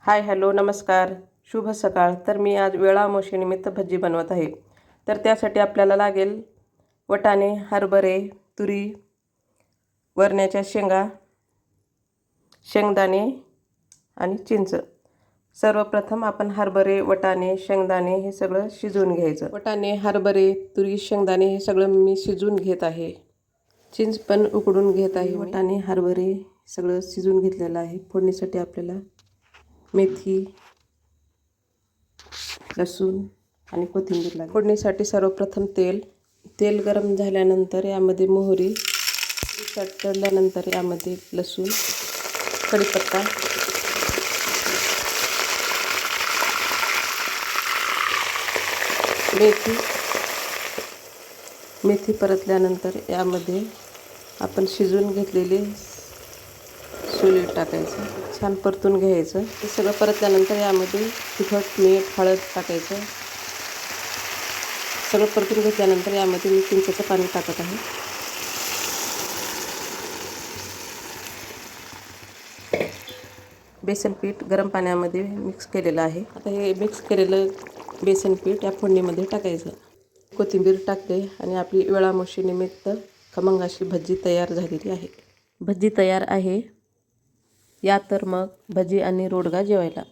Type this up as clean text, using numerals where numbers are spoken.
Hi hello नमस्कार शुभ सकाळ. तर मी आज वेळामोशीनिमित्त भजी बनवत आहे. तर त्यासाठी आपल्याला लागेल वटाणे, हरभरे, तुरी, वरण्याच्या शेंगा, शेंगदाणे आणि चिंच. सर्वप्रथम आपण हरभरे, वटाणे, शेंगदाणे हे सगळं शिजवून घ्यायचं. वटाणे, हरभरे, तुरी, शेंगदाणे हे सगळं मी शिजवून घेत आहे. चिंच पण उकडून घेत आहे. वटाणे, हरभरे सगळं शिजवून घेतलेलं आहे. फोडणीसाठी आपल्याला मेथी, लसूण आणि कोथिंबीर लागेल. फोडणीसाठी सर्वप्रथम तेल गरम झाल्यानंतर यामध्ये मोहरी तळल्यानंतर यामध्ये लसूण, कढीपत्ता, मेथी परतल्यानंतर यामध्ये आपण शिजवून घेतलेले सोले टाकायचं. छान परतून घ्यायचं. हे सगळं परतल्यानंतर यामध्ये तिखट, मीठ, हळद टाकायचं. सगळं परतून घेतल्यानंतर यामध्ये मी चिंचेचं पाणी टाकत आहे. बेसन पीठ गरम पाण्यामध्ये मिक्स केलेलं आहे. आता हे मिक्स केलेलं बेसन पीठ या फोडणीमध्ये टाकायचं. कोथिंबीर टाकते आणि आपली वेळामोशीनिमित्त खमंग अशी भजी तयार झालेली आहे. भजी तयार आहे. या तर मग भजी आणि रोडगा जेवायला.